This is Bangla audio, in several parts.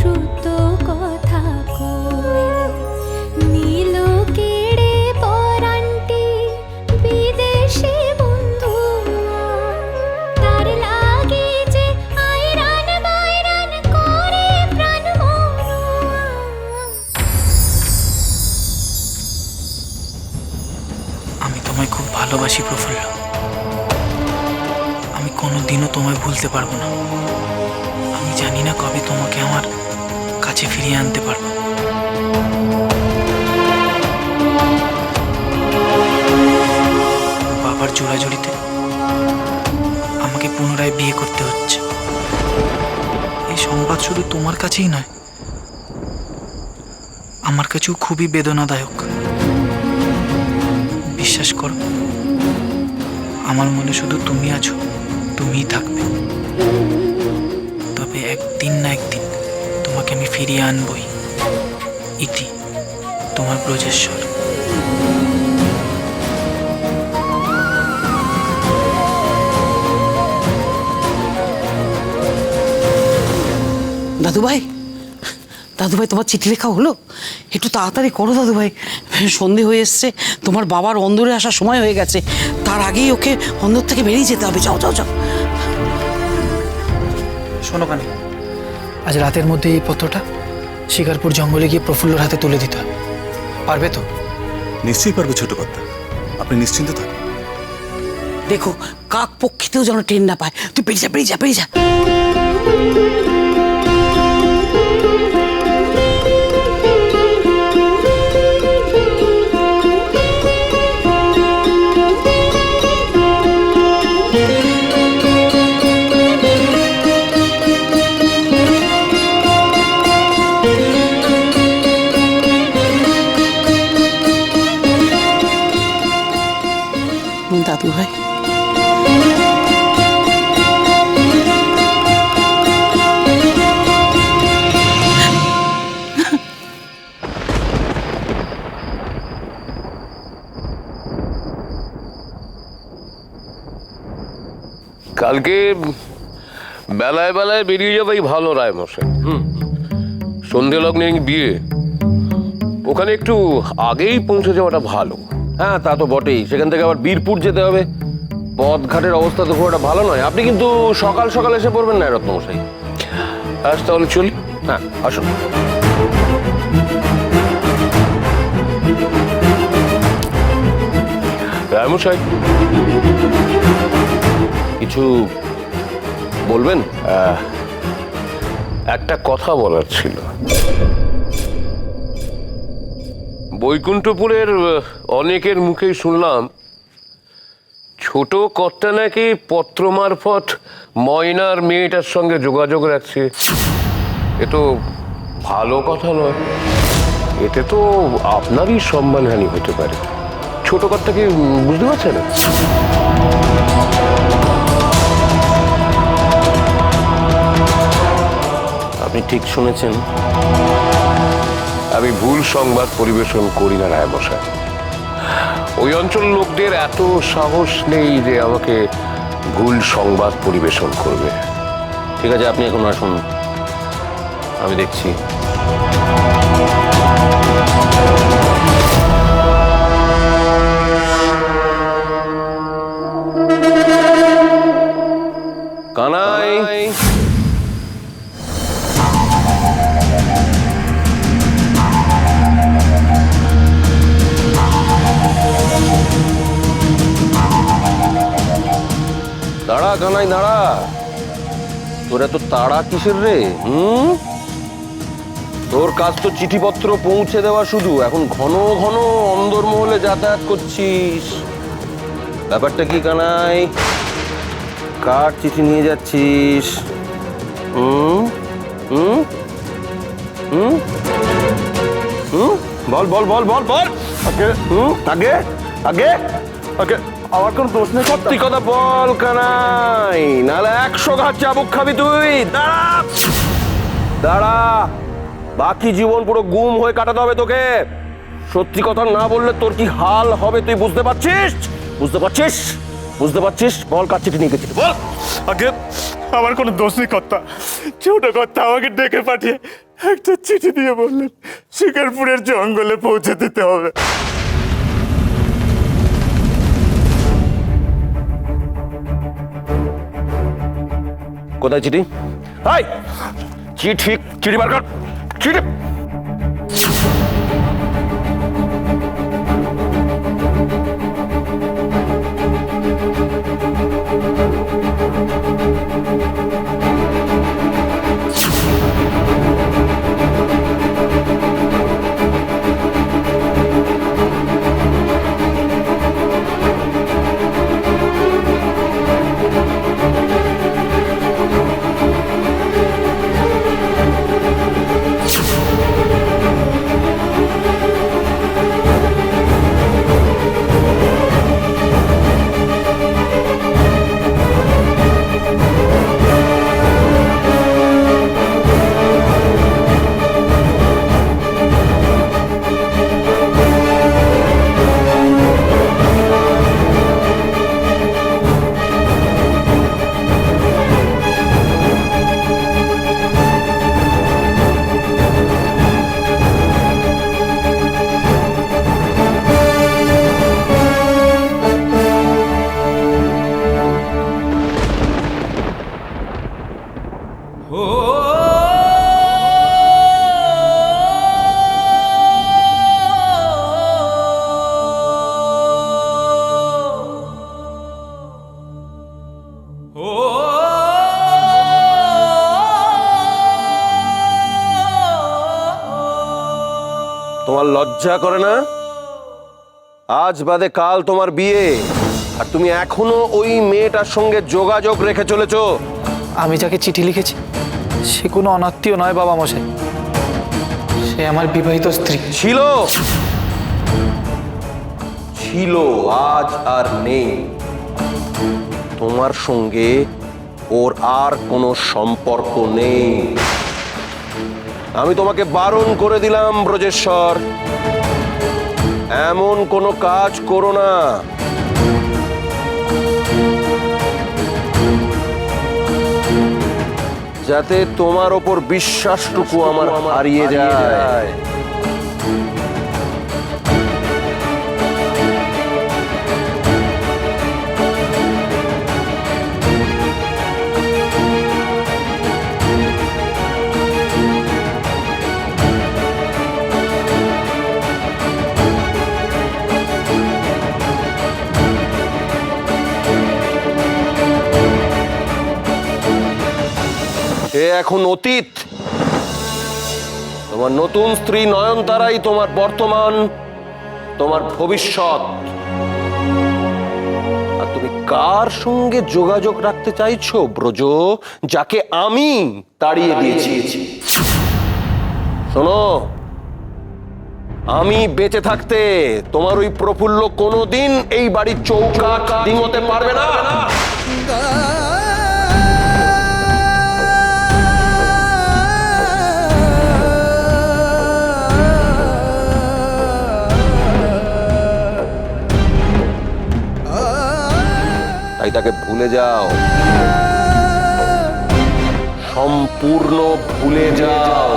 দ্রুত কথা কয়ে নীল কেড়ে পরান্টি বিদেশি বন্ধু তার লাগে যে আইরান বাইরান করে প্রাণ মনুয়া। আমি তোমায় খুব ভালোবাসি প্রফুল্ল। আমি কোনোদিনও তোমায় ভুলতে পারবো না। আমি জানি না কবে তোমাকে আমার কাছে ফিরিয়ে আনতে পারবো। বাবার জোড়াজুড়িতে আমাকে পুনরায় বিয়ে করতে হচ্ছে। এই সংবাদ শুধু তোমার কাছেই নয়, আমার কাছেও খুবই বেদনাদায়ক। বিশ্বাস করো, আমার মনে শুধু তুমি আছো, তুমিই থাকবে। তবে একদিন না একদিন তোমাকে আমি ফিরিয়ে আনবই। ইতি, তোমার ব্রজেশ্বর। দাদুভাই, দাদুভাই তোমার চিঠি লেখা হলো? একটু তাড়াতাড়ি করো দাদুভাই, সন্ধে হয়ে এসছে, তোমার বাবার অন্দরে আসার সময় হয়ে গেছে। তার আগেই ওকে অন্দর থেকে বেরিয়ে যেতে হবে। যাও যাও যাও। শোনো কানে, আজ রাতের মধ্যে এই পত্রটা শিকারপুর জঙ্গলে গিয়ে প্রফুল্লর হাতে তুলে দিতে হবে। পারবে তো? নিশ্চয়ই পারবো ছোট কর্তা, আপনি নিশ্চিন্ত থাকুন। দেখো কাক পক্ষীতেও যেন ট্রেন না পায়। তুই বেরিয়ে যা, বেরিয়ে যা, বেরিয়ে যা। দাদু ভাই, কালকে বেলায় বেলায় বেরিয়ে যাবেই ভালো রায়মশাই। সন্ধে লগ্নে বিয়ে, ওখানে একটু আগেই পৌঁছে যাওয়াটা ভালো। হ্যাঁ তা তো বটেই, সেখান থেকে আবার বীরপুর যেতে হবে। পথঘাটের অবস্থা তো খুব একটা ভালো নয়। আপনি কিন্তু সকাল সকাল এসে পড়বেন না রত্নমশাই। আজ তাহলে চলি। হ্যাঁ আসুন। রায়মশাই, কিছু বলবেন? একটা কথা বলার ছিল। বৈকুণ্ঠপুরের অনেকের মুখেই শুনলাম ছোট কর্তা নাকি পত্র মারফত ময়নার মেয়েটার সঙ্গে যোগাযোগ রাখছে। এ তো ভালো কথা নয়। এতে তো আপনারই সম্মানহানি হতে পারে। ছোট কর্তা কি বুঝতে পারছেন? আপনি ঠিক শুনেছেন। আমি ভুল সংবাদ পরিবেশন করি না রায়মশাই। ওই অঞ্চল লোকদের এত সাহস নেই যে আমাকে ভুল সংবাদ পরিবেশন করবে। ঠিক আছে, আপনি এখন আসুন, আমি দেখছি। কানাই, দাঁড়া কানাই দাঁড়া। তোর এত তাড়া কিসের রে? তোর কাজ তো চিঠিপত্র পৌঁছে দেওয়া শুধু, এখন ঘন ঘন অন্দরমহলে যাতায়াত করছিস। ব্যাপারটা কি কানাই? কার চিঠি নিয়ে যাচ্ছিস? বল বল বল বল বল। আগে আগে আগে আগে আমার কোন প্রশ্ন, সত্যি কথা বল কানাই, নাহলে 100 ঘাট চাবুক খাবি তুই। দাঁড়া দাঁড়া, বাকি জীবন পুরো গুম হয়ে কাটাতে হবে তোকে। সত্যি কথা না বললে তোর কি হাল হবে তুই বুঝতে পারছিস? বুঝতে পারছিস? বুঝতে পারছিস? বল কার চিঠি নিয়ে গেছিস বল। আগে আমার কোনো দোষ নেই কর্তা। ছোট কর্তা আমাকে ডেকে পাঠিয়ে একটা চিঠি দিয়ে বললেন শিকারপুরের জঙ্গলে পৌঁছে দিতে হবে। কোথায় চিঠি? হাই, চিঠি চিঠি বার কর, চিঠি। তোমার লজ্জা করে না? আজ বাদে কাল তোমার বিয়ে, আর তুমি এখনো ওই মেয়েটার সঙ্গে যোগাযোগ রেখে চলেছো। আমি যাকে চিঠি লিখেছি সে কোনো অনাত্মীয় নয় বাবা মশাই, সে আমার বিবাহিত স্ত্রী। ছিল, ছিল, আজ আর নেই। তোমার সঙ্গে ওর আর কোনো সম্পর্ক নেই। আমি তোমাকে বারণ করে দিলাম ব্রজেশ্বর, এমন কোনো কাজ করো না। যাতে তোমার ওপর বিশ্বাসটুকু আমার হারিয়ে যায়। এ এখন অতীত। তোমার নতুন স্ত্রী নয়নতারাই তোমার বর্তমান, তোমার ভবিষ্যৎ। আর তুমি কার সঙ্গে যোগাযোগ রাখতে চাইছো ব্রজ, যাকে আমি তাড়িয়ে দিয়েছি? শোনো, আমি বেঁচে থাকতে তোমার ওই প্রফুল্ল কোনোদিন এই বাড়ির চৌকাঠ ডিঙোতে পারবে না। তাই তাকে ভুলে যাও, সম্পূর্ণ ভুলে যাও।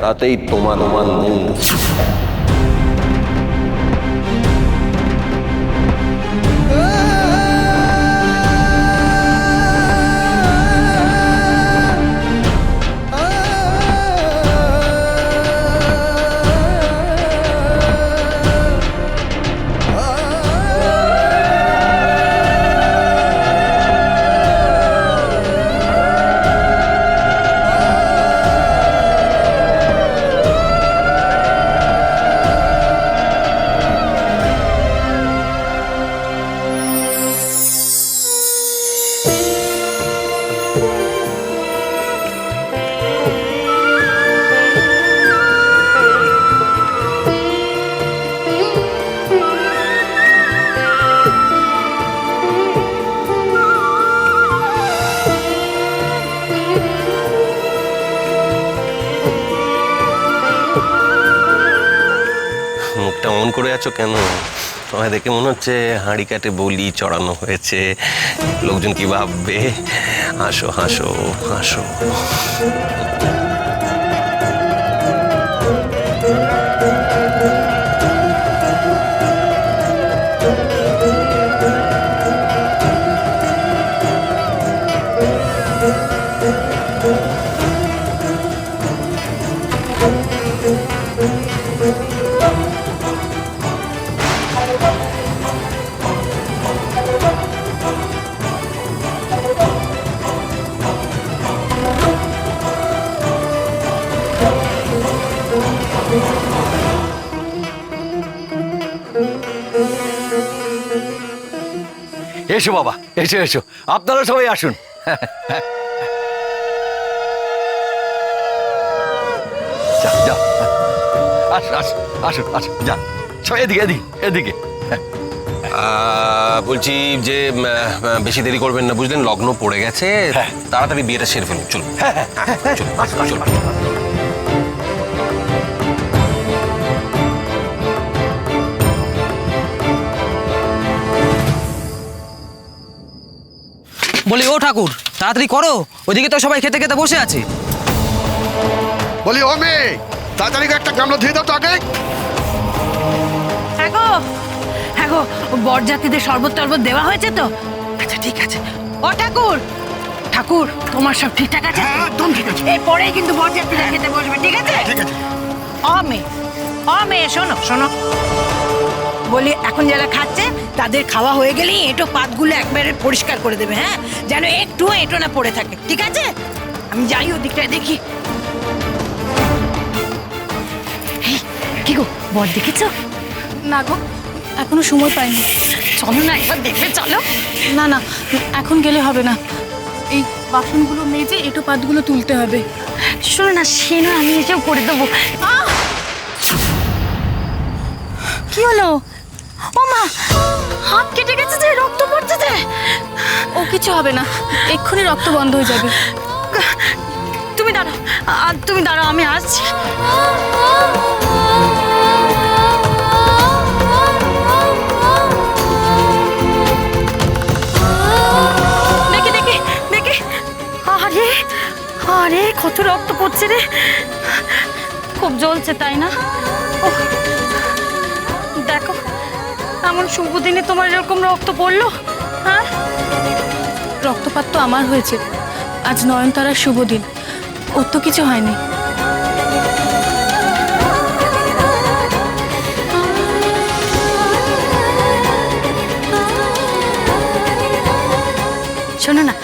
তাতেই তোমার মঙ্গল। করে আছো কেন? তোমায় দেখে মনে হচ্ছে হাঁড়ি কাটে বলি চড়ানো হয়েছে, লোকজন কি ভাববে? হাসো হাসো হাসো। এসো বাবা, এসো এসো, আপনারা সবাই আসুন। যাও যাও, আসুন আসুন আসুন আসুন, যান সবাই এদিকে এদিকে এদিকে। বলছি যে বেশি দেরি করবেন না, বুঝলেন? লগ্ন পড়ে গেছে, তাড়াতাড়ি বিয়েটা সেরে ফেলুন। চলুন চলুন চলুন। বলি ও ঠাকুর, তাড়াতাড়ি করো, ওইদিকে তো সবাই খেতে খেতে বসে আছে। বলি ও মেয়ে, তাড়াতাড়ি একটা গামলা ধুয়ে দাও তো আগে। হ্যাঁ গো, বরযাত্রীদের শরবত টরবত দেওয়া হয়েছে তো? আচ্ছা ঠিক আছে। ও ঠাকুর, ঠাকুর তোমার সব ঠিকঠাক আছে? একদম ঠিক আছে। এরপরেই কিন্তু বরযাত্রীরা খেতে বসবে, ঠিক আছে? ঠিক আছে। ও মেয়ে শোনো শোনো, বলি এখন যারা খাচ্ছে তাদের খাওয়া হয়ে গেলেই এঁটো পাতগুলো একবারে পরিষ্কার করে দেবে, হ্যাঁ, যেন একটু এঁটো না পড়ে থাকে, ঠিক আছে? আমি যাই ওদিকটায় দেখি। কি গো, বর দেখেছো? না গো, এখনো সময় পাইনি। চলো না একবার দেখবে, চলো। না না, এখন গেলে হবে না। এই বাসনগুলো মেজে এঁটো পাতগুলো তুলতে হবে। শোনো না, সে না আমি এসব করে দেবো। কি হলো? ও মা, হাত কেটে গেছে যে, রক্ত পড়ছে যে। ও কিছু হবে না, এক্ষুনি রক্ত বন্ধ হয়ে যাবে। তুমি দাঁড়াও, তুমি দাঁড়াও, আমি আসছি। দেখি দেখি দেখি, আরে আরে কত রক্ত পড়ছে রে, খুব জ্বলছে তাই না? ওহ, দেখো এমন শুভ দিনে তোমার এরকম রক্ত পড়লো, হ্যাঁ? রক্তপাত তো আমার হয়েছে, আজ নয়নতারার শুভ দিন, ওর তো কিছু হয়নি। শোনো না,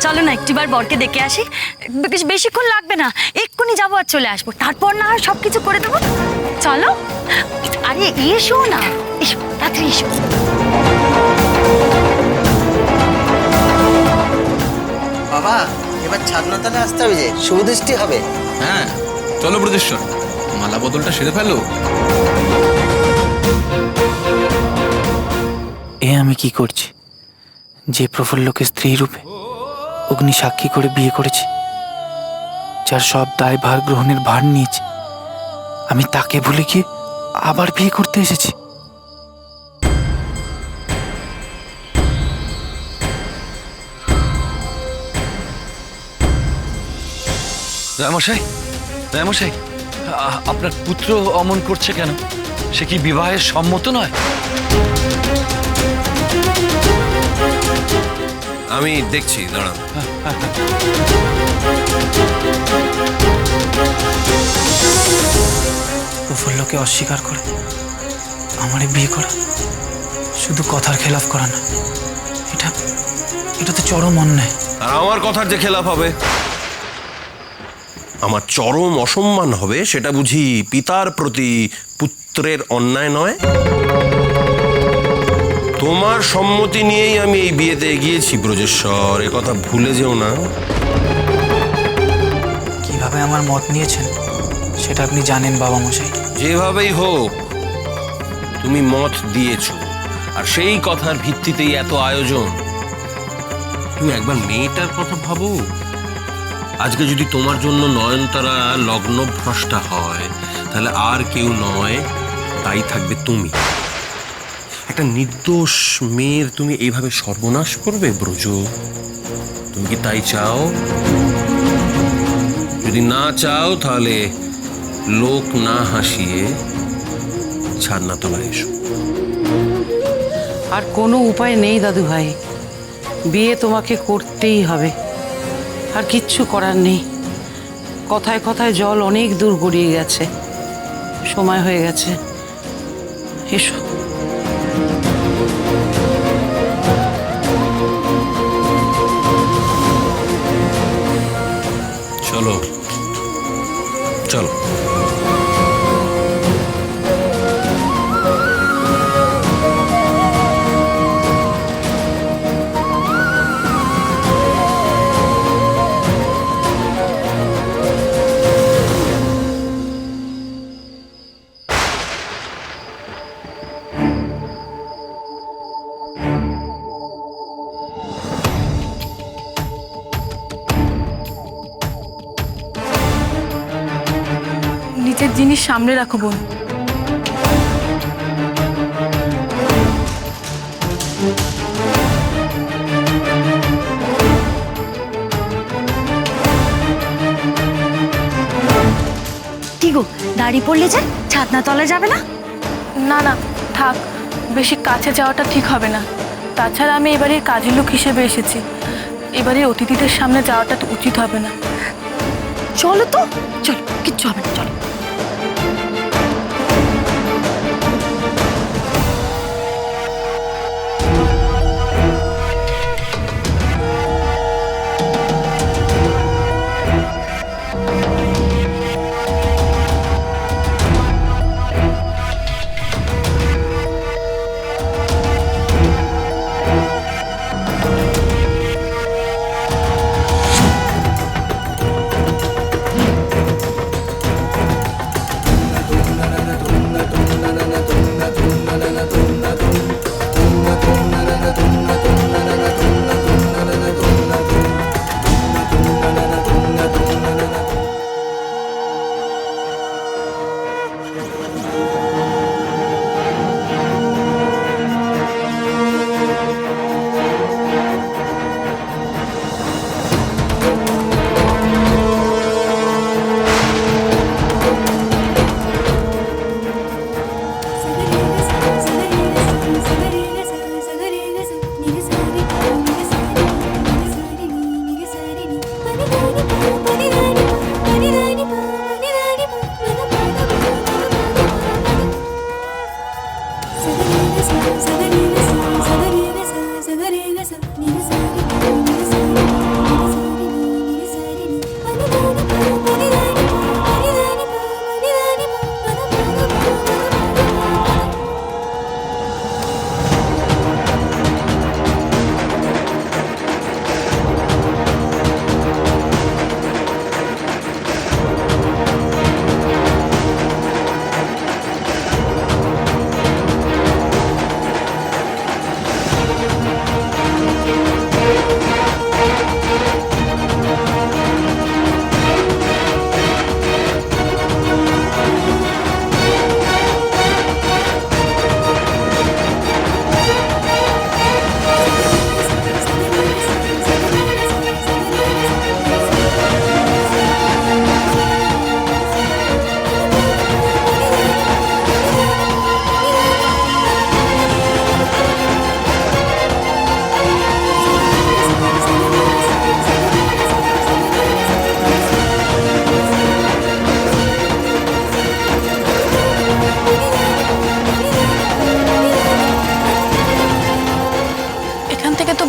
চলো না একটিবার বরকে দেখে আসি, বেশিক্ষণ লাগবে না, এক্ষুনি যাবো আর চলে আসবো, তারপর না আর সব কিছু করে দেবো। চলো, আরে এসো না, এসো তাড়াতাড়ি এসো। বাবা, এবার ছাদনাতলে আসতে হবে, যে শুভ দৃষ্টি হবে। হ্যাঁ চলো ব্রজেশ্বর, মালা বদলটা সেরে ফেলো। এ আমি কি করছি? যে প্রফুল্লকে স্ত্রী রূপে অগ্নি সাক্ষী করে বিয়ে করেছি, যার সব দায়ভার গ্রহণের ভার নিয়েছি, আমি তাকে ভুলে গিয়ে আবার বিয়ে করতে এসেছি। রায়মশাই, রায়মশাই, আপনার পুত্র অমন করছে কেন? সে কি বিবাহের সম্মত নয়? আমি দেখছি, দাঁড়ান। প্রফুল্লকে অস্বীকার করে আমারে বিয়ে করা শুধু কথার খেলাফ করা না, এটা তো চরম অন্যায়। আর আমার কথার যে খেলাফ হবে, আমার চরম অসম্মান হবে, সেটা বুঝি পিতার প্রতি পুত্রের অন্যায় নয়? তোমার সম্মতি নিয়েই আমি এই বিয়েতে এগিয়েছি ব্রজেশ্বর, এ কথা ভুলে যেও না। কিভাবে আমার মত নিয়েছেন সেটা আপনি জানেন বাবা মশাই। যেভাবেই হোক তুমি মত দিয়েছো, আর সেই কথার ভিত্তিতেই এত আয়োজন। তুমি একবার মেয়েটার কথা ভাবো। আজকে যদি তোমার জন্য নয়নতারা লগ্ন ভ্রষ্টা হয়, তাহলে আর কেউ নয়, দায়ী থাকবে তুমি। একটা নির্দোষ মেয়ের তুমি এইভাবে সর্বনাশ করবে ব্রজ? তুমি কি তাই চাও? যদি না চাও তাহলে লোক না হাসিয়ে ছাদনাতলায় এসো। আর কোনো উপায় নেই দাদু ভাই, বিয়ে তোমাকে করতেই হবে, আর কিচ্ছু করার নেই। কথায় কথায় জল অনেক দূর গড়িয়ে গেছে, সময় হয়ে গেছে, এসো। চলো চলো। নিজের জিনিস সামনে রাখো বোন। কি গো, দাঁড়িয়ে পড়লে যে ছাদনা তলায় যাবে না? না না থাক, বেশি কাছে যাওয়াটা ঠিক হবে না। তাছাড়া আমি এবারে কাজের লোক হিসেবে এসেছি, এবারে অতিথিদের সামনে যাওয়াটা তো উচিত হবে না। চলো তো, চলো, কিচ্ছু হবে না, চলো।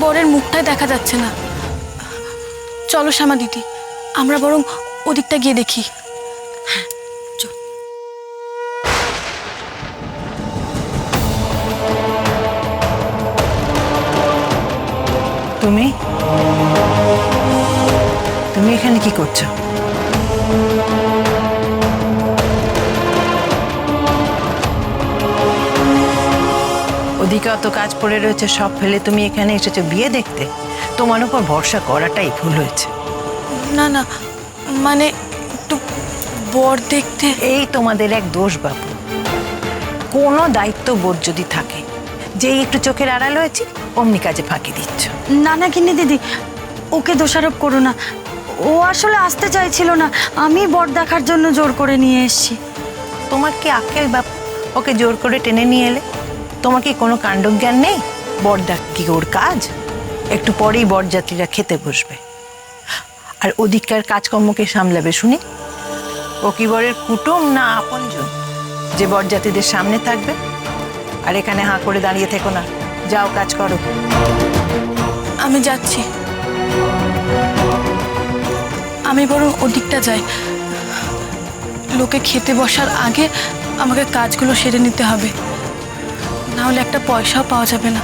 বরের মুখটাই দেখা যাচ্ছে না। চলো শ্যামা দিদি, আমরা বরং ওদিকটা গিয়ে দেখি। তুমি তুমি এখানে কি করছো? ওদিকে অত কাজ পড়ে রয়েছে, সব ফেলে তুমি এখানে এসেছো বিয়ে দেখতে? তোমার উপর ভরসা করাটাই ভুল হয়েছে। না না, মানে একটু বর দেখতে। এই তোমাদের এক দোষ বাবু, কোনো দায়িত্ববোধ যদি থাকে, যেই একটু চোখের আড়াল হয়েছে অমনি কাজে ফাঁকি দিচ্ছ। না না গিন্নি দিদি, ওকে দোষারোপ করো না। ও আসলে আসতে চাইছিল না, আমি বর দেখার জন্য জোর করে নিয়ে এসেছি। তোমার কি আক্কেল বাপ, ওকে জোর করে টেনে নিয়ে এলে? তোমার কি কোনো কাণ্ডজ্ঞান নেই? বর ডাক কি ওর কাজ? একটু পরেই বরযাত্রীরা খেতে বসবে, আর ওদিককার কাজকর্মকে সামলাবে শুনি। ও কি বরের কুটুম না আপনজন যে বরযাত্রীদের সামনে থাকবে? আর এখানে হাঁ করে দাঁড়িয়ে থেকো না, যাও কাজ করো। আমি যাচ্ছি, আমি বরং ওদিকটা যাই। লোকে খেতে বসার আগে আমাকে কাজগুলো সেরে নিতে হবে, না হলে একটা পয়সাও পাওয়া যাবে না।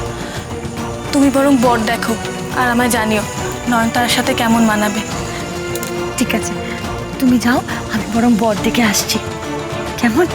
তুমি বরং বর দেখো, আর আমায় জানিও নয়নতারার সাথে কেমন মানাবে। ঠিক আছে, তুমি যাও, আমি বরং বর দেখে আসছি। কেমন?